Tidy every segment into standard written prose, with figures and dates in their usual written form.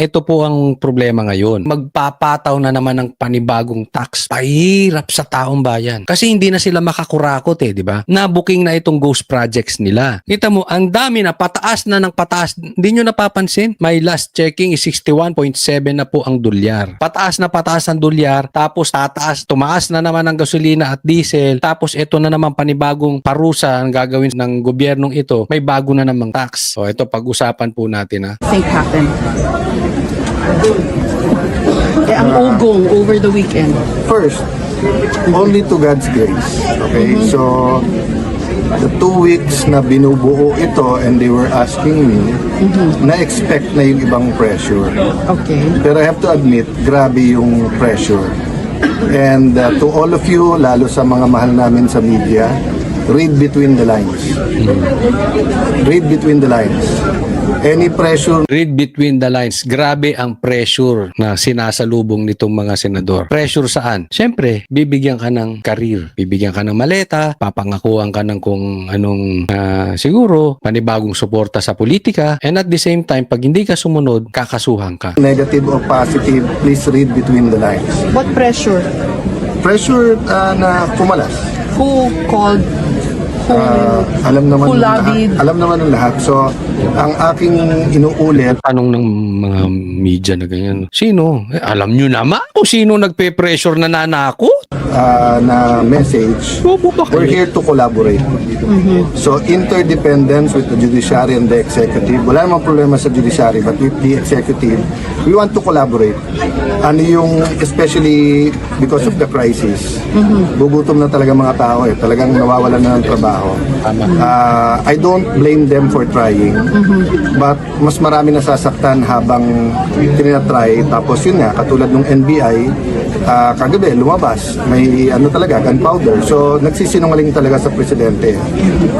Ito po ang problema ngayon. Magpapataw na naman ng panibagong tax. Pahirap sa taong bayan. Kasi hindi na sila makakurakot di ba? Nabuking na itong ghost projects nila. Kita mo, ang dami na pataas na ng pataas. Hindi nyo napapansin? My last checking is 61.7 na po ang dolyar. Pataas na pataas ang dolyar, tapos tumaas na naman ang gasolina at diesel, tapos ito na naman panibagong parusa ang gagawin ng gobyernong ito. May bago na namang tax. So ito pag-usapan po natin Think happen. Ang ugong over the weekend. First, only to God's grace. Okay? So, the 2 weeks na binubuo ito and they were asking me, na-expect na yung ibang pressure. Okay. Pero I have to admit, grabe yung pressure. And to all of you, lalo sa mga mahal namin sa media, read between the lines. Read between the lines. Any pressure. Read between the lines. Grabe ang pressure na sinasalubong nitong mga senador. Pressure saan? Siyempre, bibigyan ka ng karir. Bibigyan ka ng maleta, papangakuan ka ng kung anong siguro, panibagong suporta sa politika. And at the same time, pag hindi ka sumunod, kakasuhan ka. Negative or positive, please read between the lines. What pressure? Pressure na kumalas. Who called? Alam naman Who lobbied? Alam naman ng lahat. So, ang aking inuulit, Tanong ng mga media na ganyan, sino? Alam nyo naman kung sino nagpe-pressure na nanakot? na message, Bobo ba we're kayo? here to collaborate. So, interdependence with the judiciary and the executive. Wala namang problema sa judiciary, but with the executive, we want to collaborate. Ano yung, especially because of the crisis, gugutom na talaga mga tao talagang nawawalan na ng trabaho. I don't blame them for trying, but mas marami nasasaktan habang tinatry. Tapos yun nga, katulad ng NBI, kagabi lumabas, may talaga, gunpowder. So, nagsisinungaling talaga sa presidente.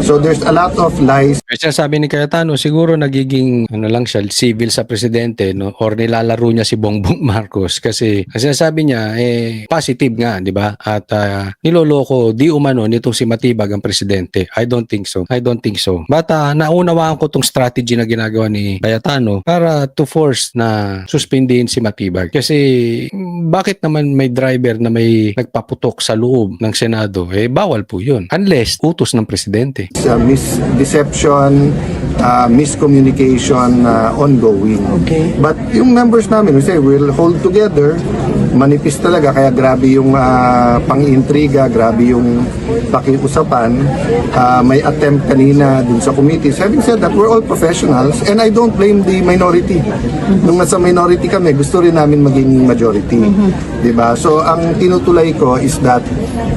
So, there's a lot of lies. Kasi sabi ni Cayetano, siguro nagiging lang siya, civil sa presidente, no? Or nilalaro niya si Bongbong Marcos kasi sinasabi niya, positive nga, di ba? At niloloko, di umano nitong si Matibag ang presidente. I don't think so. But naunawaan ko tong strategy na ginagawa ni Cayetano para to force na suspindihin si Matibag. Kasi bakit naman may driver na may nagpaputok sa loob ng Senado? Bawal po yun. Unless utos ng presidente. Misdeception, miscommunication ongoing. Okay. But yung members namin, we say, we'll hold together. Manipis talaga, kaya grabe yung pang-intriga, grabe yung pakiusapan. May attempt kanina dun sa committees. Having said that, we're all professionals and I don't blame the minority. Nung nasa minority kami, gusto rin namin maging majority. Diba? So, ang tinutulay ko is that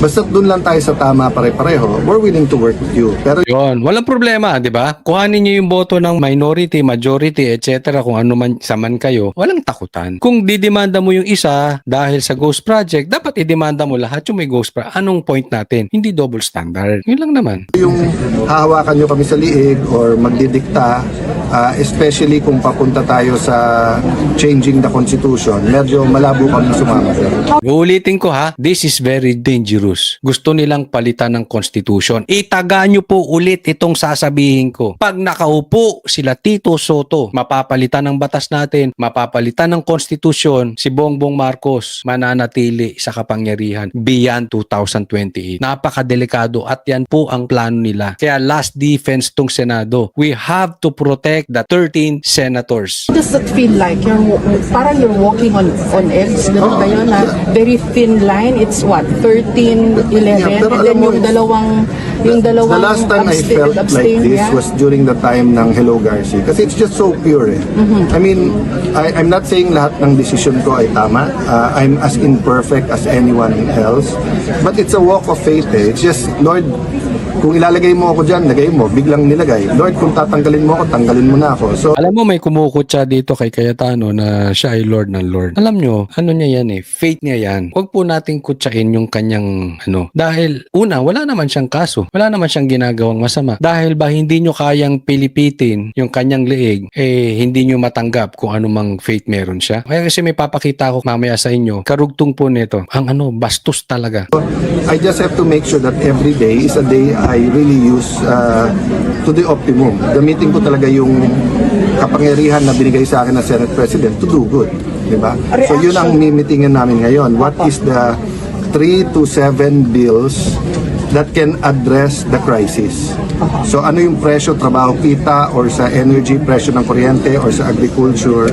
basta dun lang tayo sa tama pare-pareho, we're willing to work with you. Pero Yun, walang problema, di ba? Kuhanin niyo yung boto ng minority, majority, etc. Kung ano man sa man kayo, walang takutan. Kung didemanda mo yung isa dahil sa ghost project, dapat idemanda mo lahat yung may ghost project. Anong point natin? Hindi double standard. Yun lang naman. yung hahawakan nyo kami sa liig or magdidikta, especially kung papunta tayo sa changing the constitution, medyo malabo kami sumama. Uulitin ko this is very dangerous. Gusto nilang palitan ng constitution. Itaga nyo po ulit itong sasabihin ko. Pag nakaupo sila Tito Soto, mapapalitan ng batas natin, mapapalitan ng konstitusyon, si Bongbong Marcos mananatili sa kapangyarihan beyond 2028. Napakadelikado at yan po ang plano nila. Kaya last defense tong Senado. We have to protect the 13 senators. What does that feel like? Parang you're walking on eggs. Ganun ba yun? Very thin line. It's what? 13, 11? Yeah, pero And then alam mo, yung dalawang the last time I felt like this was during the time ng Hello Garcia kasi it's just so pure. I mean, I'm not saying lahat ng decision ko ay tama. I'm as imperfect as anyone else. But it's a walk of faith. It's just, Lord, kung ilalagay mo ako dyan, lagay mo. Biglang nilagay. Lord, kung tatanggalin mo ako, tanggalin mo na ako. So, Alam mo, may kumukutsa dito kay Cayetano na siya ay Lord ng Lord. Alam nyo, ano niya yan faith niya yan. Huwag po nating kutsain yung kanyang Dahil, una, wala naman siyang kaso. Wala naman siyang ginagawang masama. Dahil ba hindi nyo kayang pilipitin yung kanyang leeg, hindi nyo matanggap kung anumang faith meron siya. Kaya kasi may papakita ako mamaya sa inyo, karugtong po nito. Ang bastos talaga. I just have to make sure that every day is a day I really use to the optimum. Gamitin ko talaga yung kapangyarihan na binigay sa akin ng Senate President to do good. Diba? So yun ang mimitingin namin ngayon. What is the 3 to 7 bills that can address the crisis? So ano yung presyo, trabaho, kita, or sa energy, presyo ng kuryente, or sa agriculture,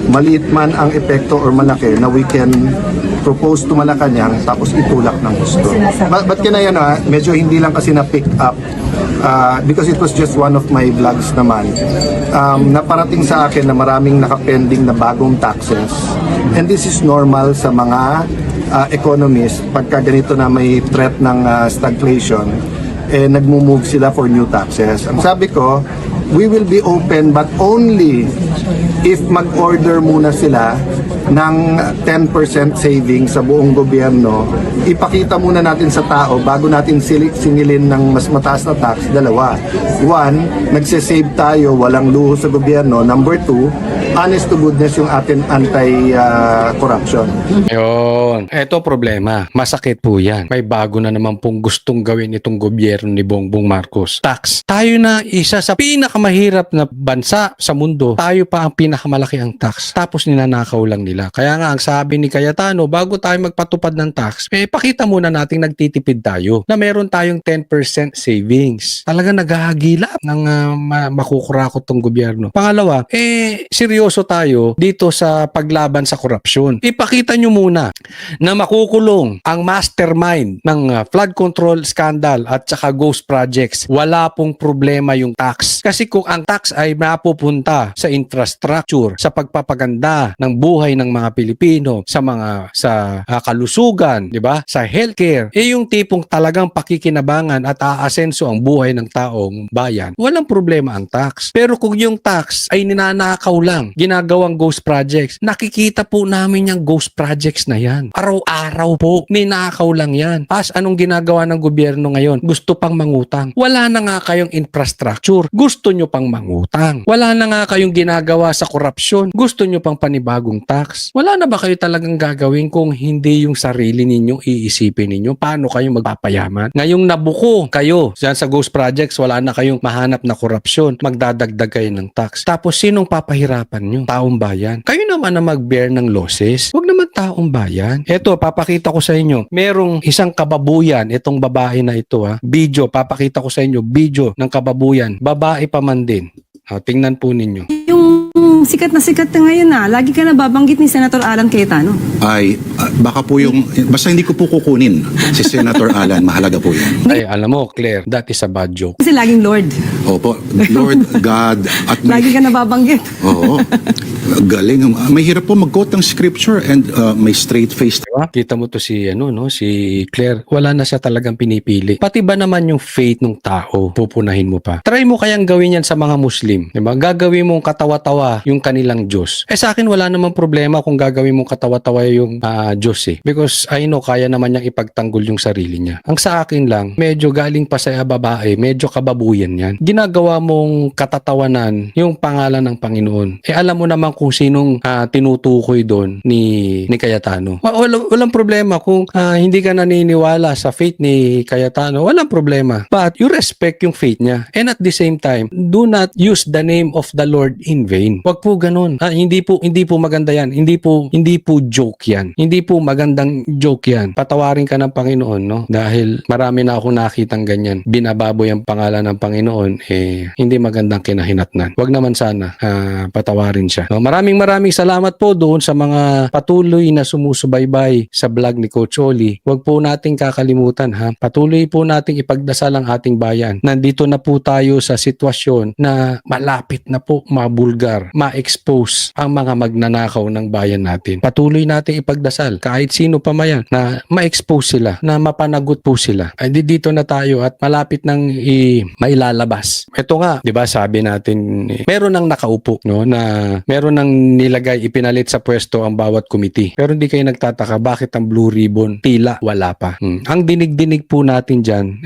maliit man ang epekto or malaki na we can propose to Malacanang tapos itulak ng gusto. But kaya yan, medyo hindi lang kasi na-pick up because it was just one of my vlogs naman. Naparating sa akin na maraming nakapending na bagong taxes, and this is normal sa mga economists pagka ganito na may threat ng stagflation, nagmo-move sila for new taxes. Ang sabi ko, we will be open but only if mag-order muna sila ng 10% savings sa buong gobyerno. Ipakita muna natin sa tao bago natin singilin ng mas mataas na tax. Dalawa. One, nagsisave tayo, walang luho sa gobyerno. Number two, honest to goodness yung atin anti-corruption. Yun. Eto problema. Masakit po yan. May bago na naman pong gustong gawin itong gobyerno ni Bongbong Marcos. Tax. Tayo na isa sa pinakamahirap na bansa sa mundo. Tayo pa ang pinakamalaki ang tax. Tapos ninanakaw lang nila. Kaya nga ang sabi ni Cayetano, bago tayo magpatupad ng tax, pakita muna nating nagtitipid tayo na meron tayong 10% savings. Talaga naghahagilap ng makukurakot tong gobyerno. Pangalawa, seryoso tayo dito sa paglaban sa korupsyon. Ipakita nyo muna na makukulong ang mastermind ng flood control scandal at saka ghost projects. Wala pong problema yung tax. Kasi kung ang tax ay mapupunta sa infrastructure, sa pagpapaganda ng buhay ng mga Pilipino, sa kalusugan, di ba? Sa healthcare, yung tipong talagang pakikinabangan at aasenso ang buhay ng taong bayan, walang problema ang tax. Pero kung yung tax ay ninanakaw lang, ginagawang ghost projects, nakikita po namin yung ghost projects na yan. Araw-araw po, ninakaw lang yan. As anong ginagawa ng gobyerno ngayon? Gusto pang mangutang. Wala na nga kayong infrastructure, gusto nyo pang mangutang. Wala na nga kayong ginagawa sa korupsyon, gusto nyo pang panibagong tax. Wala na ba kayo talagang gagawin kung hindi yung sarili ninyo iisipin ninyo? Paano kayo magpapayaman? Ngayong nabuko kayo dyan sa ghost projects, wala na kayong mahanap na korupsyon, magdadagdag kayo ng tax. Tapos sinong papahirapan nyo? Taong bayan. Kayo naman na mag-bear ng losses. Huwag naman taong bayan. Eto, papakita ko sa inyo. Merong isang kababuyan, itong babae na ito video, papakita ko sa inyo, video ng kababuyan. Babae pa man din. Tingnan po ninyo. Yung sikat na ngayon lagi ka nababanggit ni Senator Alan Cayetano. Ay, baka po yung, basta hindi ko po kukunin si Senator Alan, mahalaga po yun. Ay, alam mo, Claire, that is a bad joke. Kasi laging Lord. Opo, Lord, God, at Lagi ka nababanggit. Oo, galing. May hirap po mag-quote ng scripture and may straight face. Diba? Kita mo to si si Claire, wala na siya talagang pinipili. Pati ba naman yung faith ng tao, pupunahin mo pa. Try mo kayang gawin yan sa mga Muslim, diba? Gagawin mong katawa-tawa yung kanilang Diyos. Sa akin wala namang problema kung gagawin mong katawa-tawa yung Diyos because I know kaya naman niyang ipagtanggol yung sarili niya. Ang sa akin lang, medyo galing pa sa babae, medyo kababuyan yan. Ginagawa mong katatawanan yung pangalan ng Panginoon. Alam mo naman kung sinong tinutukoy doon ni Cayetano. Walang problema kung hindi ka naniniwala sa faith ni Cayetano. Walang problema. But you respect yung faith niya. And at the same time, do not use the name of the Lord in vain. Wag po ganun. Hindi po maganda yan. Hindi po joke yan. Hindi po magandang joke yan. Patawarin ka ng Panginoon, no? Dahil marami na akong nakitang ganyan. Binababoy ang pangalan ng Panginoon, hindi magandang kinahinatnan. Wag naman sana patawarin siya. No? Maraming salamat po doon sa mga patuloy na sumusubaybay sa vlog ni Coach Oli. Wag po nating kakalimutan Patuloy po nating ipagdasal ang ating bayan. Nandito na po tayo sa sitwasyon na malapit na po mabulgar, ma-expose ang mga magnanakaw ng bayan natin. Patuloy nating ipagdasal kahit sino pa mayan na ma-expose sila, na mapanagot po sila. Dito na tayo at malapit nang mailalabas. Ito nga, 'di ba, sabi natin meron nang nakaupo, no, na meron nang nilagay, ipinalit sa pwesto ang bawat committee. Pero hindi kayo nagtataka bakit ang Blue Ribbon tila wala pa. Ang dinig-dinig po natin dyan,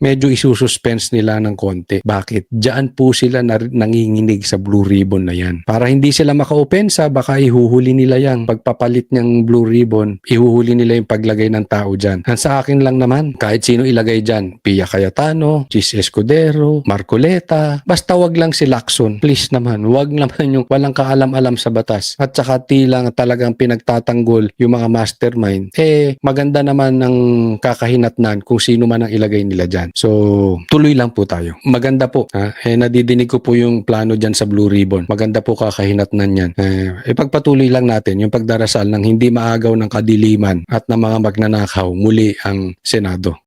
medyo isususpense nila ng konti. Bakit? Diyan po sila nanginginig sa Blue Ribbon na yan. Para hindi sila maka-opensa, baka ihuhuli nila yan. Pagpapalit ng Blue Ribbon, ihuhuli nila yung paglagay ng tao dyan. Ang sa akin lang naman, kahit sino ilagay dyan, Pia Cayetano, Chis Escudero, Marcoleta, basta wag lang si Lacson. Please naman, wag naman yung walang kaalam-alam sa batas. At saka tilang talagang pinagtatanggol yung mga mastermind. Maganda naman ang kakahinatnan kung sino man ang ilagay nila dyan. So, tuloy lang po tayo. Maganda po. Nadidinig ko po yung plano dyan sa Blue Ribbon. Maganda po kakahinatnan yan. Ipagpatuloy lang natin yung pagdarasal ng hindi maagaw ng kadiliman at ng mga magnanakaw muli ang Senado.